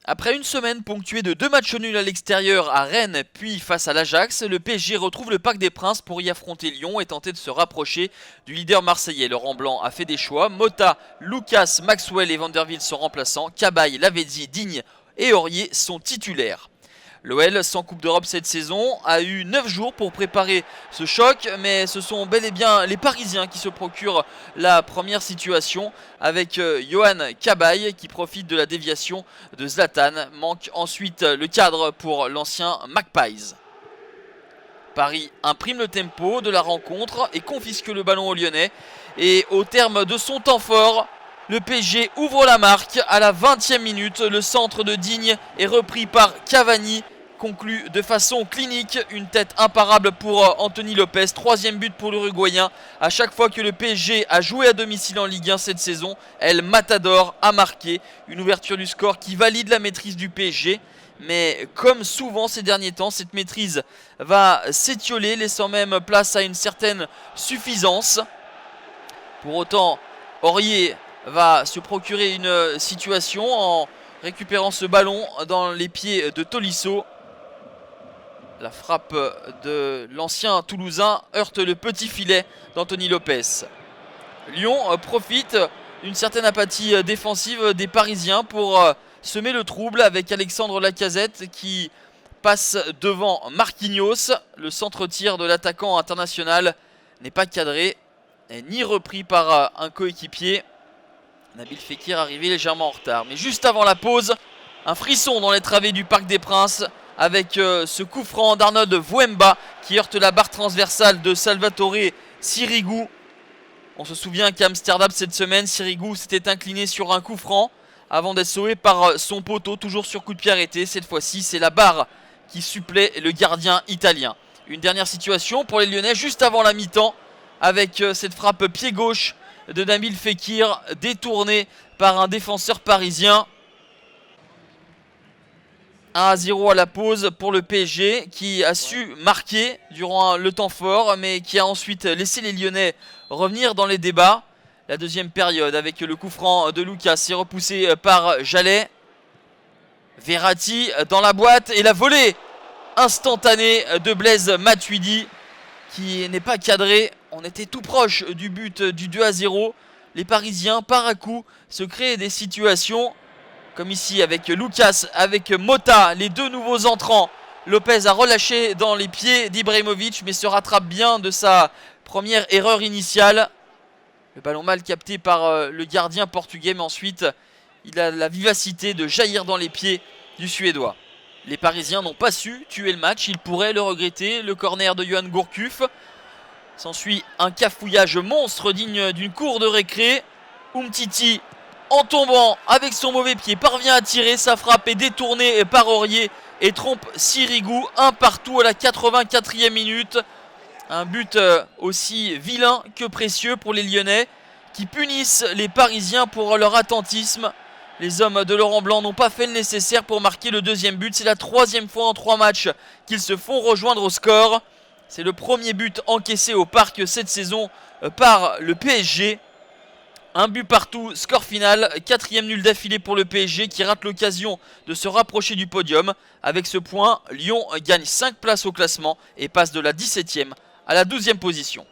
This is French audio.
Après une semaine ponctuée de 2 matchs nuls à l'extérieur à Rennes puis face à l'Ajax, le PSG retrouve le Parc des Princes pour y affronter Lyon et tenter de se rapprocher du leader marseillais. Laurent Blanc a fait des choix, Mota, Lucas, Maxwell et Vanderbilt sont remplaçants, Cabaye, Lavezzi, Digne et Aurier sont titulaires. L'OL, sans Coupe d'Europe cette saison, a eu 9 jours pour préparer ce choc, mais ce sont bel et bien les Parisiens qui se procurent la première situation avec Johan Cabaye qui profite de la déviation de Zlatan. Manque ensuite le cadre pour l'ancien Magpies. Paris imprime le tempo de la rencontre et confisque le ballon aux Lyonnais. Et au terme de son temps fort, le PSG ouvre la marque à la 20e minute. Le centre de Digne est repris par Cavani, conclut de façon clinique. Une tête imparable pour Anthony Lopez. 3e but pour l'Uruguayen. À chaque fois que le PSG a joué à domicile en Ligue 1 cette saison, El Matador a marqué. Une ouverture du score qui valide la maîtrise du PSG. Mais comme souvent ces derniers temps, cette maîtrise va s'étioler, laissant même place à une certaine suffisance. Pour autant, Aurier va se procurer une situation en récupérant ce ballon dans les pieds de Tolisso. La frappe de l'ancien Toulousain heurte le petit filet d'Anthony Lopez. Lyon profite d'une certaine apathie défensive des Parisiens pour semer le trouble avec Alexandre Lacazette qui passe devant Marquinhos. Le centre-tir de l'attaquant international n'est pas cadré ni repris par un coéquipier. Nabil Fekir arrivé légèrement en retard. Mais juste avant la pause, un frisson dans les travées du Parc des Princes avec ce coup franc d'Arnold Wemba qui heurte la barre transversale de Salvatore Sirigu. On se souvient qu'à Amsterdam cette semaine, Sirigu s'était incliné sur un coup franc avant d'être sauvé par son poteau, toujours sur coup de pied arrêté. Cette fois-ci, c'est la barre qui supplée le gardien italien. Une dernière situation pour les Lyonnais juste avant la mi-temps avec cette frappe pied gauche de Nabil Fekir détourné par un défenseur parisien. 1-0 à la pause pour le PSG qui a su marquer durant le temps fort mais qui a ensuite laissé les Lyonnais revenir dans les débats. La deuxième période avec le coup franc de Lucas est repoussé par Jallet. Verratti dans la boîte et la volée instantanée de Blaise Matuidi qui n'est pas cadré. On était tout proche du but du 2-0. Les Parisiens par à coup se créent des situations comme ici avec Lucas, avec Mota, les deux nouveaux entrants. Lopez a relâché dans les pieds d'Ibrahimovic mais se rattrape bien de sa première erreur initiale. Le ballon mal capté par le gardien portugais mais ensuite il a la vivacité de jaillir dans les pieds du Suédois. Les Parisiens n'ont pas su tuer le match, ils pourraient le regretter. Le corner de Yohan Gourcuff. S'ensuit un cafouillage monstre digne d'une cour de récré. Umtiti, en tombant avec son mauvais pied, parvient à tirer. Sa frappe est détournée par Aurier et trompe Sirigu. Un partout à la 84e minute. Un but aussi vilain que précieux pour les Lyonnais qui punissent les Parisiens pour leur attentisme. Les hommes de Laurent Blanc n'ont pas fait le nécessaire pour marquer le deuxième but. C'est la 3e fois en 3 matchs qu'ils se font rejoindre au score. C'est le premier but encaissé au Parc cette saison par le PSG. Un but partout, score final, 4e nul d'affilée pour le PSG qui rate l'occasion de se rapprocher du podium. Avec ce point, Lyon gagne 5 places au classement et passe de la 17e à la 12e position.